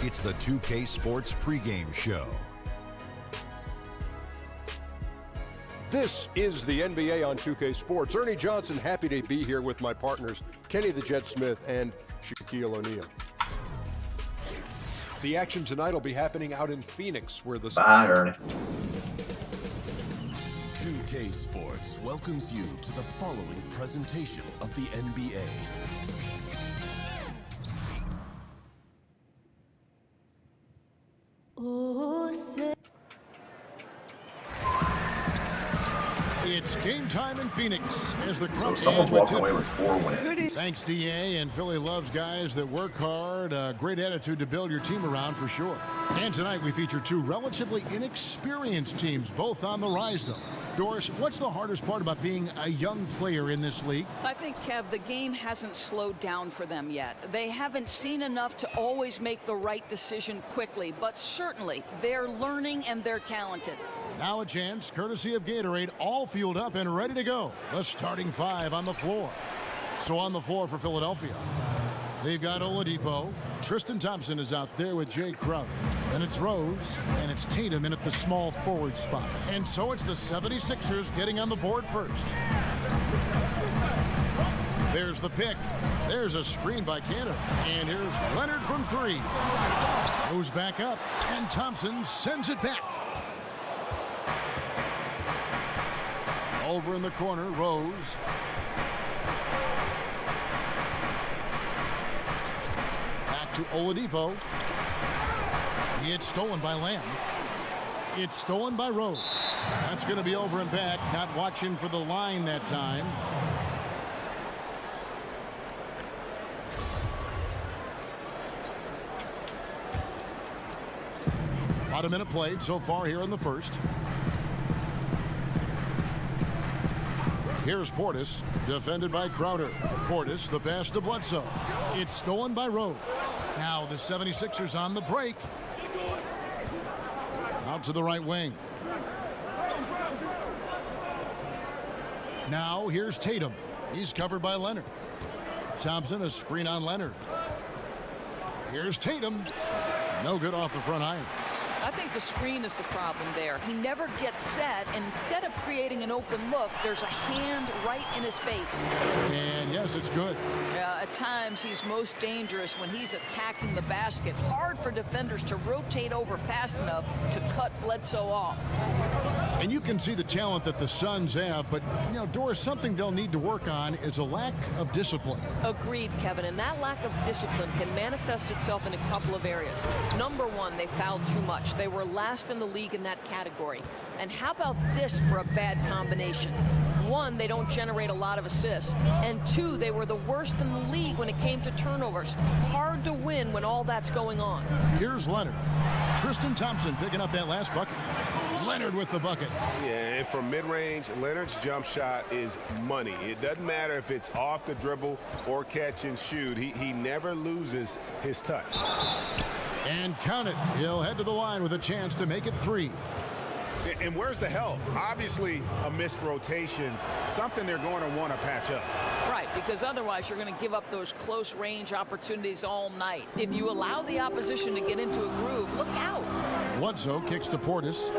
It's the 2K Sports pregame show. This is the NBA on 2K Sports. Ernie Johnson, happy to be here with my partners, Kenny the Jet Smith and Shaquille O'Neal. The action tonight will be happening out in Phoenix, where the... Bye, Ernie. 2K Sports welcomes you to the following presentation of the NBA. It's game time in Phoenix as the So crowd someone's walking away with 4 wins. Thanks, DA, and Philly loves guys that work hard, a great attitude to build your team around for sure. And tonight we feature two relatively inexperienced teams, both on the rise though. Doris, what's the hardest part about being a young player in this league? I think, Kev, the game hasn't slowed down for them yet. They haven't seen enough to always make the right decision quickly, but certainly they're learning and they're talented. Now a chance, courtesy of Gatorade, all fueled up and ready to go. The starting 5 on the floor. So on the floor for Philadelphia, they've got Oladipo. Tristan Thompson is out there with Jay Crowder. Then it's Rose, and it's Tatum in at the small forward spot. And so it's the 76ers getting on the board first. There's the pick. There's a screen by Cantor. And here's Leonard from 3. Goes back up, and Thompson sends it back. Over in the corner, Rose. Back to Oladipo. It's stolen by Lamb. It's stolen by Rose. That's going to be over and back. Not watching for the line that time. About a minute played so far here in the first. Here's Portis, defended by Crowder. Portis, the pass to Bledsoe. It's stolen by Rose. Now the 76ers on the break. Out to the right wing. Now here's Tatum. He's covered by Leonard. Thompson, a screen on Leonard. Here's Tatum. No good off the front iron. I think the screen is the problem there. He never gets set, and instead of creating an open look, there's a hand right in his face. And yes, it's good. At times, he's most dangerous when he's attacking the basket. Hard for defenders to rotate over fast enough to cut Bledsoe off. And you can see the talent that the Suns have, but, you know, Doris, something they'll need to work on is a lack of discipline. Agreed, Kevin, and that lack of discipline can manifest itself in a couple of areas. Number one, they fouled too much. They were last in the league in that category. And how about this for a bad combination? One, they don't generate a lot of assists. And two, they were the worst in the league when it came to turnovers. Hard to win when all that's going on. Here's Leonard. Tristan Thompson picking up that last bucket. Leonard with the bucket. Yeah, and from mid-range, Leonard's jump shot is money. It doesn't matter if it's off the dribble or catch and shoot. He never loses his touch. And count it. He'll head to the line with a chance to make it 3. And where's the help? Obviously, a missed rotation, something they're going to want to patch up. Right, because otherwise you're going to give up those close-range opportunities all night. If you allow the opposition to get into a groove, look out. Bledsoe kicks to Portis.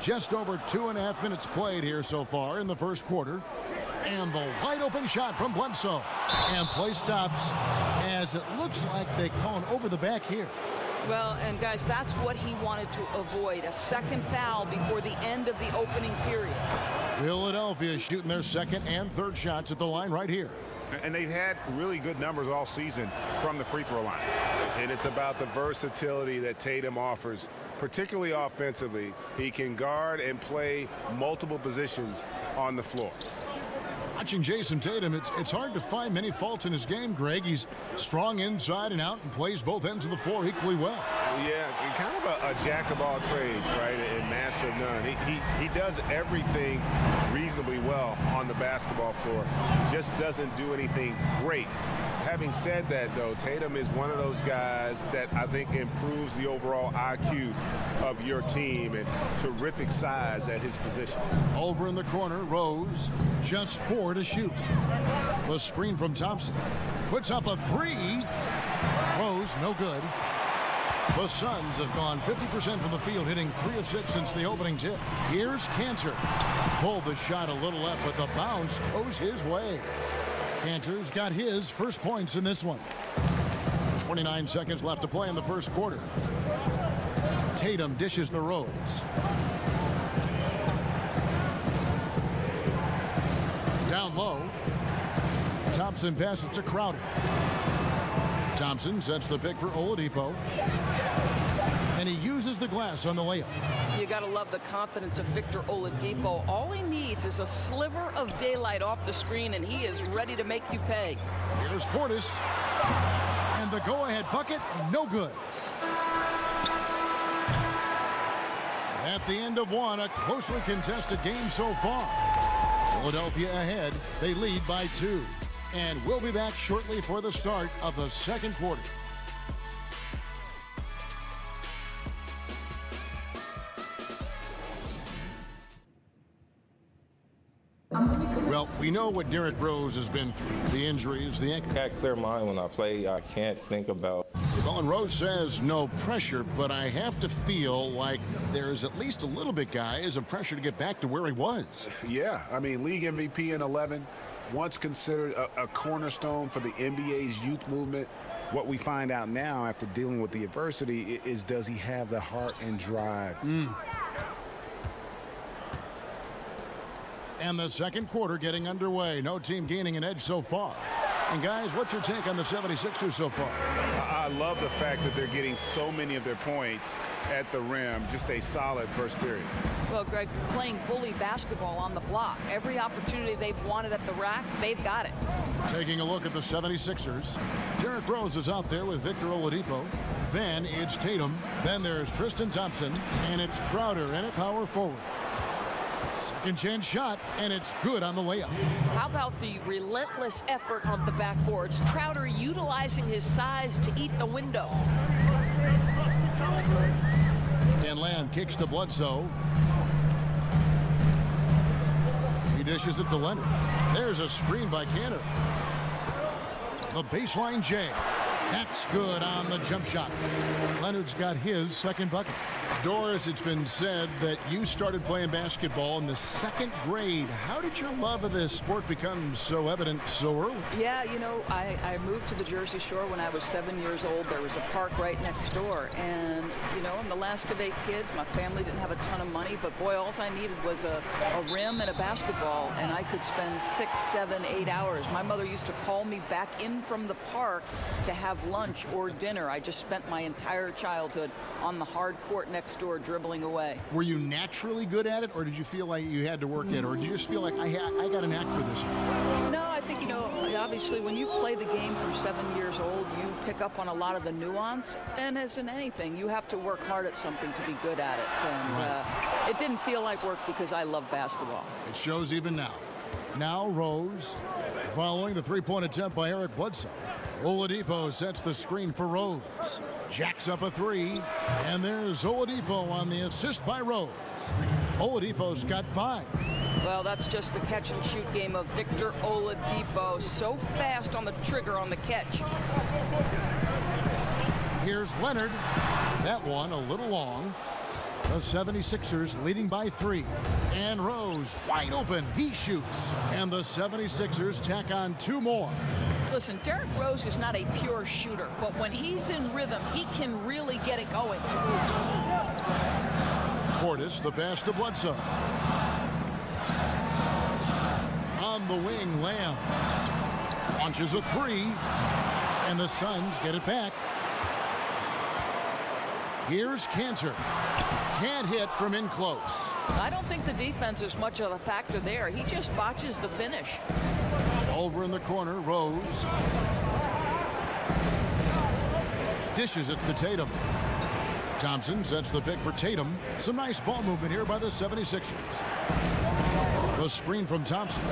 Just over 2.5 minutes played here so far in the first quarter. And the wide open shot from Bledsoe. And play stops as it looks like they call an over the back here. Well, and guys, that's what he wanted to avoid, a second foul before the end of the opening period. Philadelphia shooting their second and third shots at the line right here. And they've had really good numbers all season from the free throw line. And it's about the versatility that Tatum offers, particularly offensively. He can guard and play multiple positions on the floor. Watching Jason Tatum, it's hard to find many faults in his game, Greg. He's strong inside and out and plays both ends of the floor equally well. Yeah, kind of a jack of all trades, right, and master of none. He does everything reasonably well on the basketball floor. Just doesn't do anything great Having said that, though, Tatum is one of those guys that I think improves the overall IQ of your team, and terrific size at his position. Over in the corner, Rose, just 4 to shoot. The screen from Thompson. Puts up a 3. Rose, no good. The Suns have gone 50% from the field, hitting 3 of 6 since the opening tip. Here's Cantor. Pulled the shot a little left, but the bounce goes his way. Cantor's got his first points in this one. 29 seconds left to play in the first quarter. Tatum dishes to Rose. Down low. Thompson passes to Crowder. Thompson sets the pick for Oladipo. And he uses the glass on the layup. You got to love the confidence of Victor Oladipo. All he needs is a sliver of daylight off the screen, and he is ready to make you pay. Here's Portis. And the go-ahead bucket, no good. At the end of one, a closely contested game so far. Philadelphia ahead. They lead by 2. And we'll be back shortly for the start of the second quarter. Well, we know what Derrick Rose has been through. The injuries, the ankle. I got a clear mind when I play. I can't think about. Well, and Rose says no pressure, but I have to feel like there's at least a little bit, guys, of pressure to get back to where he was. Yeah, I mean, league MVP in 11, once considered a cornerstone for the NBA's youth movement. What we find out now after dealing with the adversity is, does he have the heart and drive? And the second quarter getting underway. No team gaining an edge so far. And guys, what's your take on the 76ers so far? I love the fact that they're getting so many of their points at the rim. Just a solid first period. Well, Greg, playing bully basketball on the block. Every opportunity they've wanted at the rack, they've got it. Taking a look at the 76ers. Derrick Rose is out there with Victor Oladipo. Then it's Tatum. Then there's Tristan Thompson. And it's Crowder and a power forward. Second chance shot, and it's good on the layup. How about the relentless effort on the backboards? Crowder utilizing his size to eat the window. And Land kicks to Bledsoe. He dishes it to Leonard. There's a screen by Cantor. The baseline J. That's good on the jump shot. Leonard's got his second bucket. Doris, it's been said that you started playing basketball in the 2nd grade. How did your love of this sport become so evident so early? Yeah, you know, I moved to the Jersey Shore when I was 7 years old. There was a park right next door. And, you know, I'm the last of 8 kids. My family didn't have a ton of money. But, boy, all I needed was a rim and a basketball. And I could spend 6, 7, 8 hours. My mother used to call me back in from the park to have lunch or dinner. I just spent my entire childhood on the hard court next door dribbling away. Were you naturally good at it, or did you feel like you had to work at it, or did you just feel like I got a knack for this? No, I think, you know, obviously when you play the game from 7 years old, you pick up on a lot of the nuance, and as in anything, you have to work hard at something to be good at it. And it didn't feel like work because I love basketball. It shows even now. Now Rose, following the three-point attempt by Eric Bledsoe. Oladipo sets the screen for Rose. Jacks up a 3, and there's Oladipo on the assist by Rose. Oladipo's got 5. Well, that's just the catch-and-shoot game of Victor Oladipo. So fast on the trigger on the catch. Here's Leonard. That one a little long. The 76ers leading by 3. And Rose wide open. He shoots. And the 76ers tack on 2 more. Listen, Derrick Rose is not a pure shooter, but when he's in rhythm, he can really get it going. Portis, the pass to Bledsoe. On the wing, Lamb launches a 3, and the Suns get it back. Here's Cantor. Can't hit from in close. I don't think the defense is much of a factor there. He just botches the finish. Over in the corner, Rose dishes it to Tatum. Thompson sets the pick for Tatum. Some nice ball movement here by the 76ers. The screen from Thompson.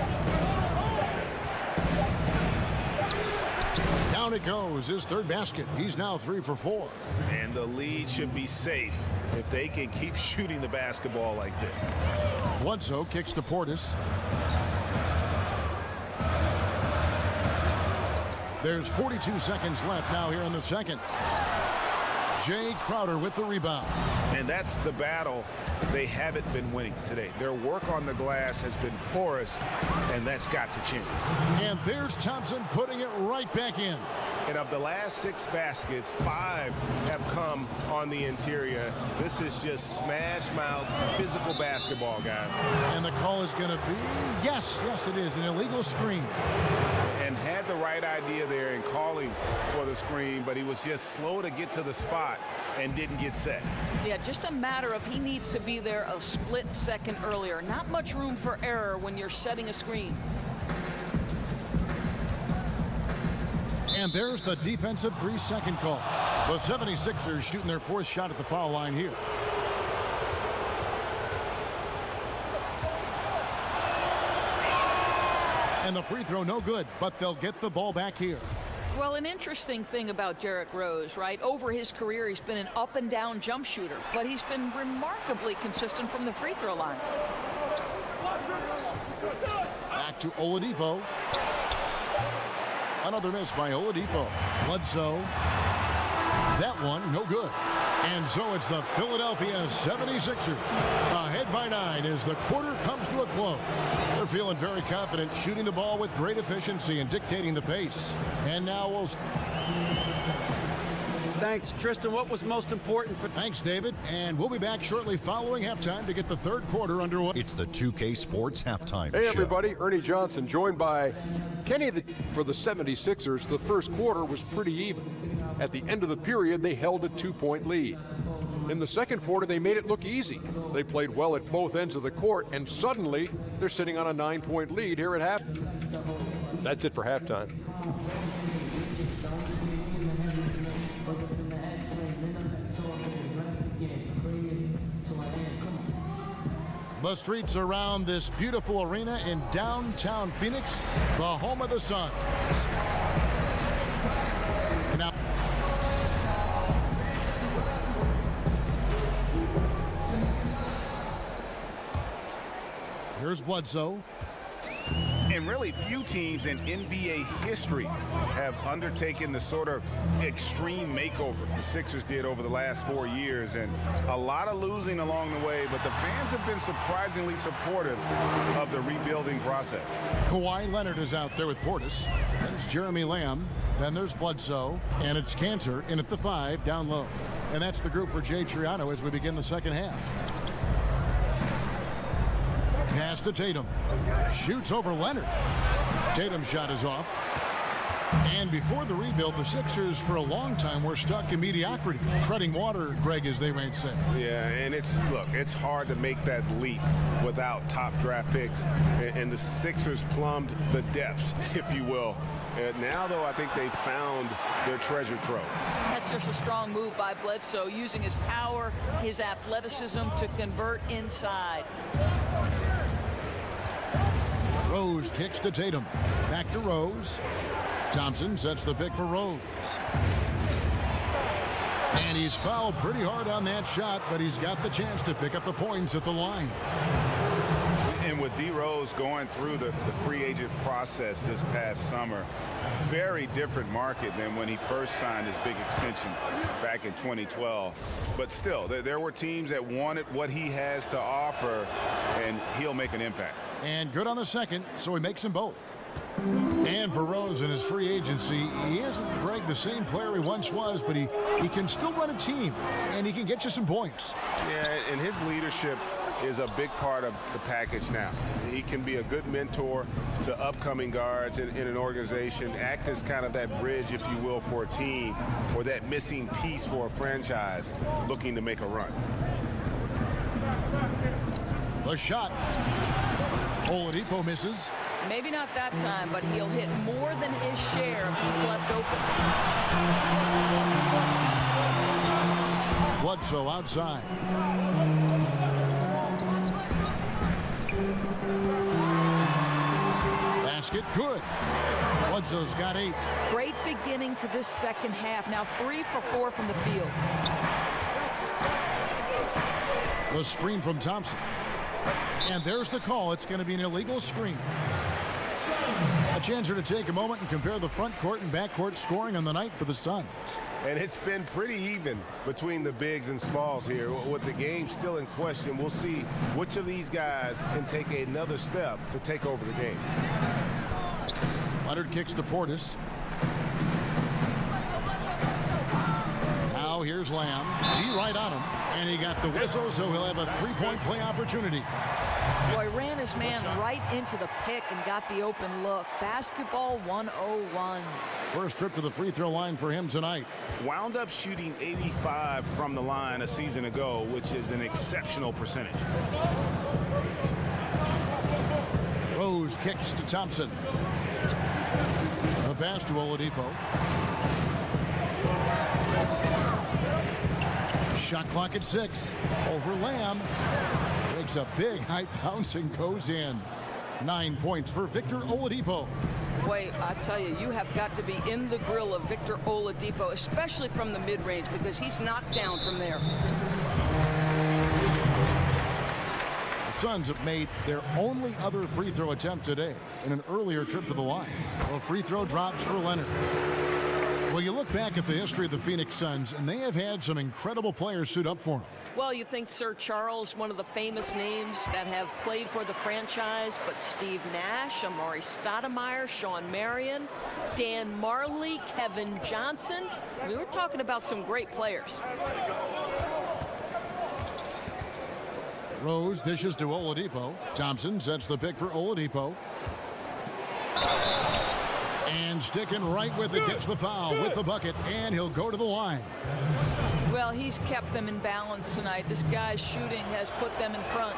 Down it goes, his third basket. He's now 3 for 4. And the lead should be safe if they can keep shooting the basketball like this. Bledsoe kicks to Portis. There's 42 seconds left now here in the second. Jay Crowder with the rebound. And that's the battle they haven't been winning today. Their work on the glass has been porous, and that's got to change. And there's Thompson putting it right back in. And of the last 6 baskets, 5 have come on the interior. This is just smash-mouth physical basketball, guys. And the call is going to be, yes, it is, an illegal screen. And had the right idea there in calling for the screen, but he was just slow to get to the spot and didn't get set. Yeah, just a matter of he needs to be there a split second earlier. Not much room for error when you're setting a screen. And there's the defensive 3-second call. The 76ers shooting their 4th shot at the foul line here. And the free throw no good, but they'll get the ball back here. Well, an interesting thing about Derrick Rose, right? Over his career, he's been an up-and-down jump shooter, but he's been remarkably consistent from the free throw line. Back to Oladipo. Another miss by Oladipo. Bledsoe. That one, no good. And so it's the Philadelphia 76ers ahead by 9 as the quarter comes to a close. They're feeling very confident, shooting the ball with great efficiency and dictating the pace. And now we'll... Thanks, Tristan. What was most important for... Thanks, David. And we'll be back shortly following halftime to get the third quarter underway. It's the 2K Sports Halftime Hey, Show. everybody. Ernie Johnson, joined by Kenny for the 76ers. The first quarter was pretty even. At the end of the period, they held a 2-point lead. In the second quarter, they made it look easy. They played well at both ends of the court, and suddenly, they're sitting on a 9-point lead here at half. That's it for halftime. The streets around this beautiful arena in downtown Phoenix, the home of the Suns. Now, here's Bledsoe. And really few teams in NBA history have undertaken the sort of extreme makeover the Sixers did over the last 4 years, and a lot of losing along the way, but the fans have been surprisingly supportive of the rebuilding process. Kawhi Leonard is out there with Portis. There's Jeremy Lamb. Then there's Bledsoe. And it's Cantor in at the 5 down low. And that's the group for Jay Triano as we begin the second half. Pass to Tatum. Shoots over Leonard. Tatum's shot is off. And before the rebuild, the Sixers for a long time were stuck in mediocrity. Treading water, Greg, as they might say. Yeah, and it's hard to make that leap without top draft picks. And the Sixers plumbed the depths, if you will. Now, though, I think they found their treasure trove. That's just a strong move by Bledsoe, using his power, his athleticism to convert inside. Rose kicks to Tatum. Back to Rose. Thompson sets the pick for Rose. And he's fouled pretty hard on that shot, but he's got the chance to pick up the points at the line. And with D. Rose going through the free agent process this past summer, very different market than when he first signed his big extension back in 2012. But still, there were teams that wanted what he has to offer, and he'll make an impact. And good on the second, so he makes them both. And for Rose in his free agency, he isn't, Greg, the same player he once was, but he can still run a team, and he can get you some points. Yeah, and his leadership is a big part of the package now. He can be a good mentor to upcoming guards in an organization, act as kind of that bridge, if you will, for a team, or that missing piece for a franchise looking to make a run. The shot. Oladipo misses. Maybe not that time, but he'll hit more than his share if he's left open. Bledsoe outside. Basket, good. Bledsoe's got 8. Great beginning to this second half. Now 3 for 4 from the field. The screen from Thompson. And there's the call. It's going to be an illegal screen. A chance here to take a moment and compare the front court and back court scoring on the night for the Suns. And it's been pretty even between the bigs and smalls here. With the game still in question, we'll see which of these guys can take another step to take over the game. Leonard kicks to Portis. Now here's Lamb. D right on him. And he got the whistle, so he'll have a three-point play opportunity. Boy, ran his man right into the pick and got the open look. Basketball 101. First trip to the free throw line for him tonight. Wound up shooting 85 from the line a season ago, which is an exceptional percentage. Rose kicks to Thompson. A pass to Oladipo. Shot clock at 6. Over Lamb. Makes a big high bounce and goes in. 9 points for Victor Oladipo. Boy, I tell you, you have got to be in the grill of Victor Oladipo, especially from the mid-range, because he's knocked down from there. The Suns have made their only other free throw attempt today in an earlier trip to the line. A free throw drops for Leonard. Well, you look back at the history of the Phoenix Suns, and they have had some incredible players suit up for them. Well, you think Sir Charles, one of the famous names that have played for the franchise, but Steve Nash, Amari Stoudemire, Sean Marion, Dan Marley, Kevin Johnson. We were talking about some great players. Rose dishes to Oladipo. Thompson sets the pick for Oladipo. And sticking right with it, gets the foul with the bucket, and he'll go to the line. Well, he's kept them in balance tonight. This guy's shooting has put them in front.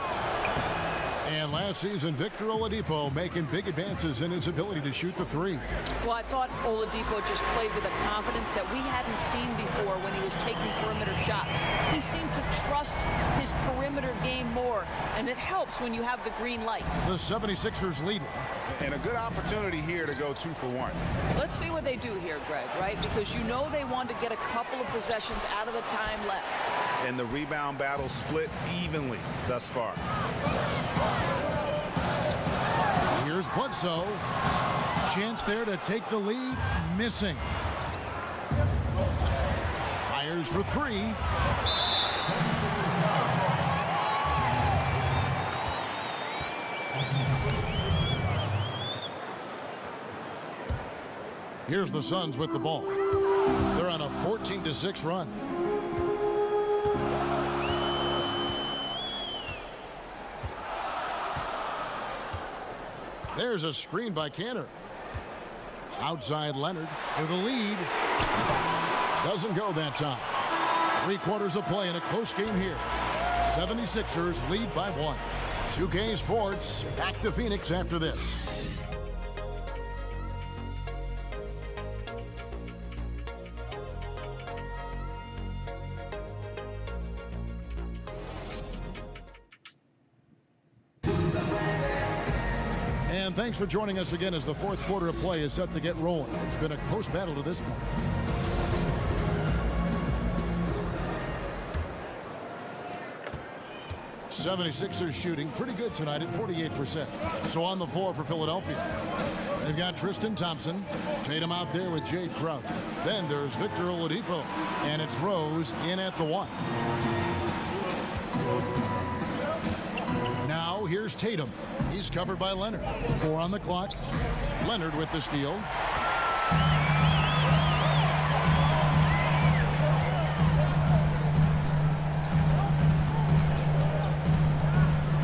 And last season, Victor Oladipo making big advances in his ability to shoot the three. Well, I thought Oladipo just played with a confidence that we hadn't seen before when he was taking perimeter shots. He seemed to trust his perimeter game more, and it helps when you have the green light. The 76ers lead. And a good opportunity here to go 2 for 1. Let's see what they do here, Greg, right? Because you know they want to get a couple of possessions out of the time left. And the rebound battle split evenly thus far. Here's Bledsoe. Chance there to take the lead. Missing. Fires for 3. Here's the Suns with the ball. They're on a 14-6 run. There's a screen by Cantor. Outside Leonard for the lead. Doesn't go that time. 3/4 of play in a close game here. 76ers lead by 1. 2K Sports back to Phoenix after this. And thanks for joining us again as the 4th quarter of play is set to get rolling. It's been a close battle to this point. '76ers shooting pretty good tonight at 48%. So on the floor for Philadelphia, they've got Tristan Thompson. Tatum out there with Jay Crowder. Then there's Victor Oladipo. And it's Rose in at the 1. Now here's Tatum. He's covered by Leonard. 4 on the clock. Leonard with the steal.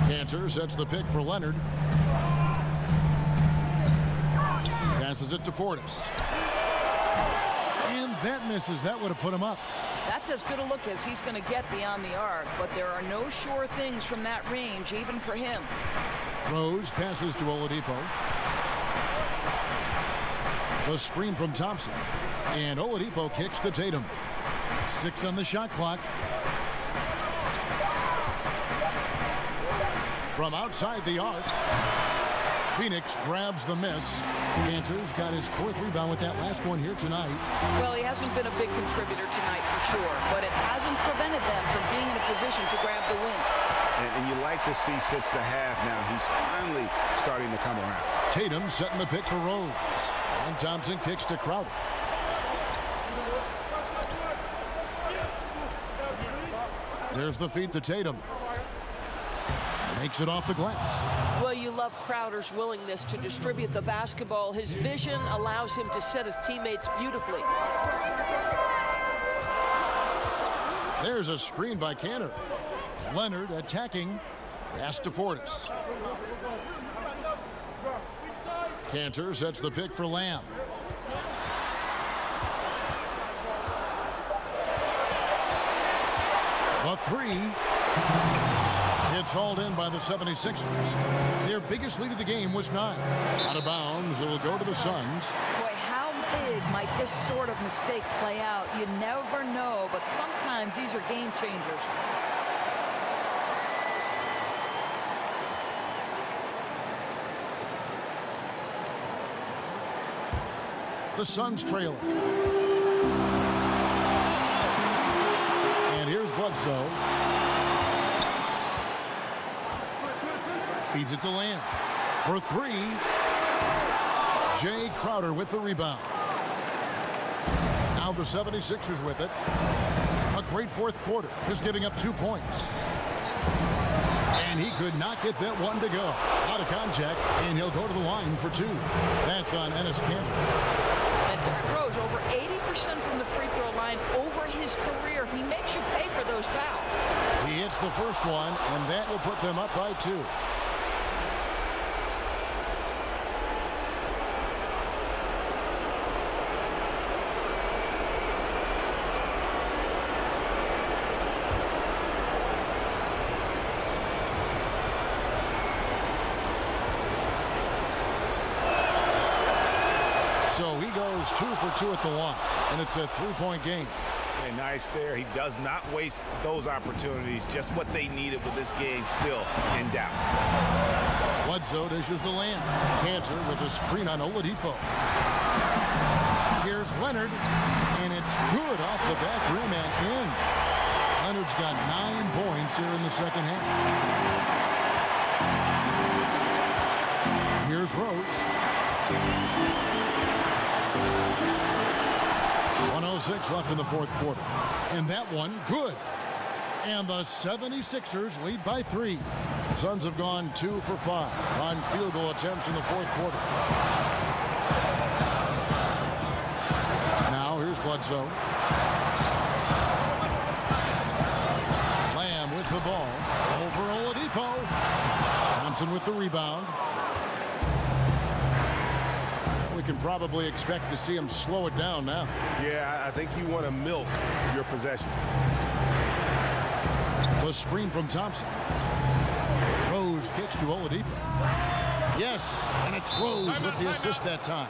Cantor sets the pick for Leonard. Passes it to Portis. And that misses. That would have put him up. That's as good a look as he's going to get beyond the arc, but there are no sure things from that range, even for him. Rose passes to Oladipo. The screen from Thompson. And Oladipo kicks to Tatum. 6 on the shot clock. From outside the arc. Phoenix grabs the miss. Cantor's got his 4th rebound with that last one here tonight. Well, he hasn't been a big contributor tonight for sure, but it hasn't prevented them from being in a position to grab the win. And you like to see since the half now, he's finally starting to come around. Tatum setting the pick for Rose. And Thompson kicks to Crowder. There's the feed to Tatum. Makes it off the glass. Well, you love Crowder's willingness to distribute the basketball. His vision allows him to set his teammates beautifully. There's a screen by Cantor. Leonard attacking. Pass to Portis. Cantor sets the pick for Lamb. A 3. It's hauled in by the 76ers. Their biggest lead of the game was 9. Out of bounds, it'll go to the Suns. Boy, how big might this sort of mistake play out? You never know, but sometimes these are game changers. The Suns trailing. And here's Bledsoe. Feeds it to Lamb. For 3. Jay Crowder with the rebound. Now the 76ers with it. A great 4th quarter. Just giving up 2 points. And he could not get that one to go. Out of contact, and he'll go to the line for 2. That's on Enes Kanter. Derrick Rose over 80% from the free throw line over his career. He makes you pay for those fouls. He hits the first one, and that will put them up by 2. So he goes 2 for 2 at the line, and it's a 3-point game. Okay, nice there. He does not waste those opportunities. Just what they needed with this game still in doubt. Bledsoe dishes to Lamb. Cantor with a screen on Oladipo. Here's Leonard, and it's good off the back rim and in. Leonard's got 9 points here in the second half. Here's Rose. 1:06 left in the 4th quarter. And that one, good. And the 76ers lead by 3. Suns have gone 2 for 5 on field goal attempts in the 4th quarter. Now here's Bledsoe. Lamb with the ball. Over Oladipo. Thompson with the rebound. We can probably expect to see him slow it down now. Yeah, I think you want to milk your possessions. The screen from Thompson. Rose kicks to Oladipo. Yes, and it's Rose with the assist that time.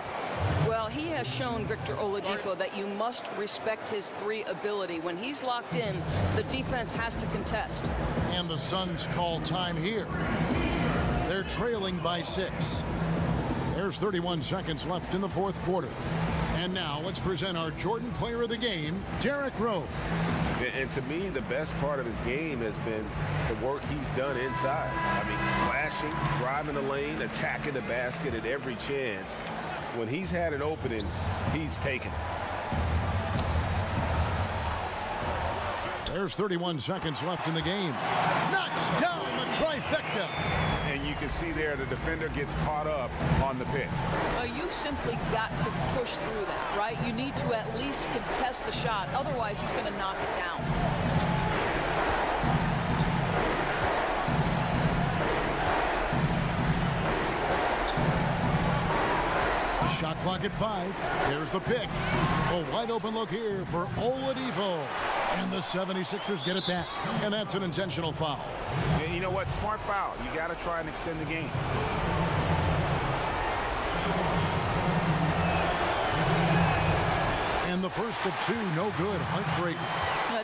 Well, he has shown Victor Oladipo that you must respect his 3 ability. When he's locked in, the defense has to contest. And the Suns call time here. They're trailing by 6. There's 31 seconds left in the 4th quarter. And now let's present our Jordan Player of the Game, Derrick Rose. And to me, the best part of his game has been the work he's done inside. I mean, slashing, driving the lane, attacking the basket at every chance. When he's had an opening, he's taken it. There's 31 seconds left in the game. Knocks down the trifecta. And you can see there the defender gets caught up on the pick. Well, you've simply got to push through that, right? You need to at least contest the shot. Otherwise, he's going to knock it down. Shot clock at 5. There's the pick. A wide open look here for Oladipo. And the 76ers get it back. And that's an intentional foul. And you know what? Smart foul. You got to try and extend the game. And the first of 2, no good. Heartbreaker.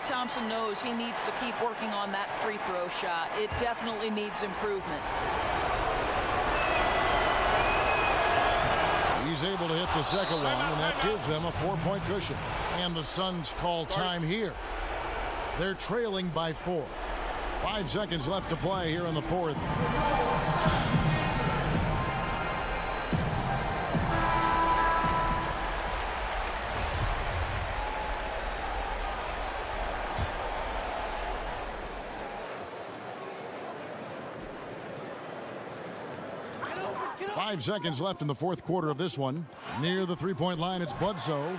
Thompson knows he needs to keep working on that free throw shot. It definitely needs improvement. he's able to hit the second one, and that gives them a 4-point cushion. And the Suns call time here. They're trailing by 4. 5 seconds left to play here in the fourth. 5 seconds left in the fourth quarter of this one. Near the three-point line, it's Bledsoe.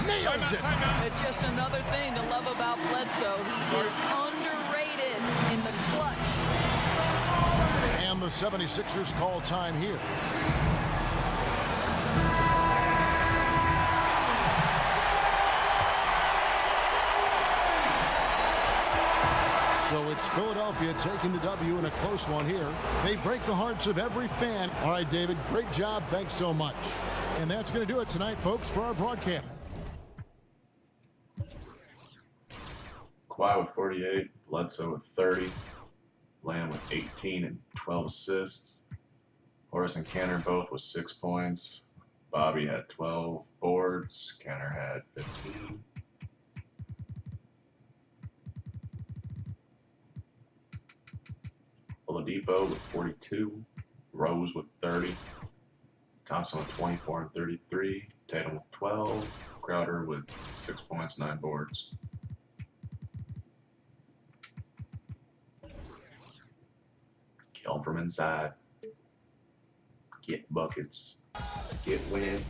Nails it! It's just another thing to love about Bledsoe. He is underrated in the clutch. And the 76ers call time here. So it's Philadelphia taking the W in a close one here. They break the hearts of every fan. All right, David, great job. Thanks so much. And that's going to do it tonight, folks, for our broadcast. Kawhi with 48, Bledsoe with 30, Lamb with 18 and 12 assists. Horace and Canner both with 6 points. Bobby had 12 boards. Canner had 15. Oladipo with 42, Rose with 30, Thompson with 24 and 33, Tatum with 12, Crowder with 6 points, 9 boards. Kill from inside. Get buckets. Get wins.